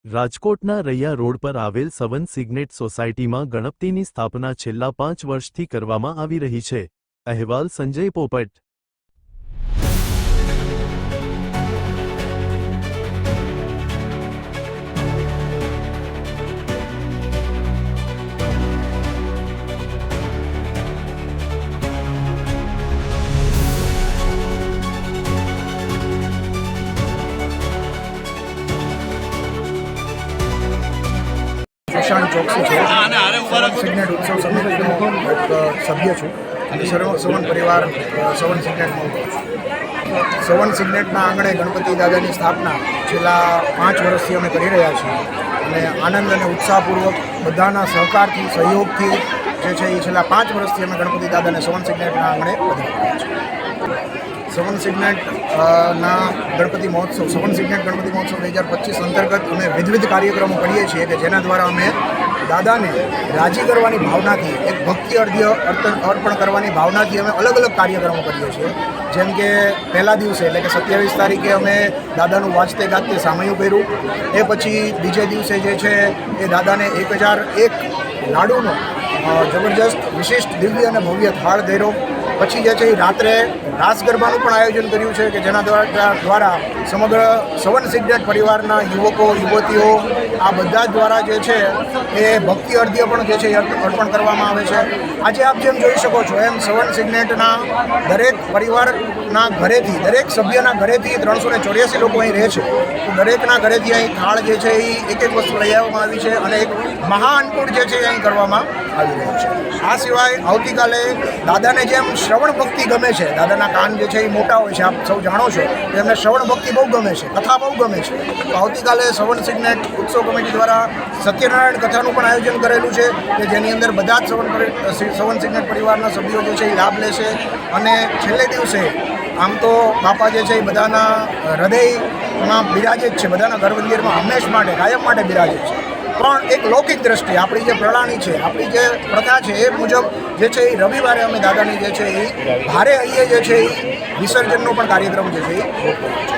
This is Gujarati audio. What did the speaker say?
રાજકોટના રૈયા રોડ પર આવેલ સવન સિગ્નેટ સોસાયટીમાં ગણપતિની સ્થાપના છેલ્લા 5 વર્ષથી કરવામાં આવી રહી છે। અહેવાલ સંજય પોપટ। પ્રશાંત ચોકસી છે। સિગ્નેટ ઉત્સવ સમિતિનો એક સભ્ય છું અને સવન પરિવાર સવન સિગ્નેટમાં ઉભો છું। સવન સિગ્નેટના આંગણે ગણપતિ દાદાની સ્થાપના છેલ્લા 5 વર્ષથી અમે કરી રહ્યા છીએ અને આનંદ અને ઉત્સાહપૂર્વક બધાના સહકારથી સહયોગથી જે છે એ છેલ્લા 5 વર્ષથી અમે ગણપતિ દાદાને સવન સિગ્નેટના આંગણે વધાવી રહ્યા છીએ। સવન સિગ્નેટ ના ગણપતિ મહોત્સવ સવન સિગ્નેટ ગણપતિ મહોત્સવ 2025 અંતર્ગત અમે વિવિધ કાર્યક્રમો કરીએ છીએ કે જેના દ્વારા અમે દાદાને રાજી કરવાની ભાવનાથી એક ભક્તિ અર્પણ કરવાની ભાવનાથી અમે અલગ અલગ કાર્યક્રમો કરીએ છીએ। જેમ કે પહેલા દિવસે એટલે કે 27 તારીખે અમે દાદાનું વાજતે ગાજતે સામૈયું કર્યું। એ પછી બીજે દિવસે જે છે એ દાદાને 1001 લાડુનો જબરજસ્ત વિશિષ્ટ દિવ્ય અને ભવ્ય થાળ ધર્યો। પછી જે છે એ રાત્રે રાસ ગરબાનું પણ આયોજન કર્યું છે કે જેના દ્વારા સમગ્ર સવન સિગ્નેટ પરિવારના યુવકો યુવતીઓ આ બધા દ્વારા જે છે એ ભક્તિ અર્ધ્ય પણ જે છે એ અર્પણ કરવામાં આવે છે। આજે આપ જેમ જોઈ શકો છો એમ સવન સિગ્નેટના દરેક પરિવારના ઘરેથી દરેક સભ્યના ઘરેથી 384 લોકો અહીં રહે છે તો દરેકના ઘરેથી અહીં થાળ જે છે એ એક વસ્તુ લઈ આવવામાં આવી છે અને એક મહાઅન્નકૂટ જે છે એ અહીં કરવામાં આવી રહ્યું છે। આ સિવાય આવતીકાલે દાદાને જેમ શ્રવણ ભક્તિ ગમે છે, દાદાના કાન જે છે એ મોટા હોય છે, આપ સૌ જાણો છો કે એમને શ્રવણ ભક્તિ બહુ ગમે છે, કથા બહુ ગમે છે। તો આવતીકાલે સવન સિગ્નેટ ઉત્સવ કમિટી દ્વારા સત્યનારાયણ કથાનું પણ આયોજન કરેલું છે કે જેની અંદર બધા જ સવન સિગ્નેટ પરિવારના સભ્યો જે છે એ લાભ લેશે અને છેલ્લે દિવસે આમ તો બાપા જે છે એ બધાના હૃદયમાં બિરાજે જ છે, બધાના ઘર મંદિરમાં હંમેશ માટે કાયમ માટે બિરાજે છે। પણ એક લૌકિક દ્રષ્ટિ આપણી જે પ્રણાલી છે, આપણી જે પ્રથા છે એ મુજબ જે છે એ રવિવારે અમે દાદાની જે છે એ ભારે અહીંયા જે છે એ વિસર્જનનો પણ કાર્યક્રમ જે છે એ ગોઠવ્યો છે।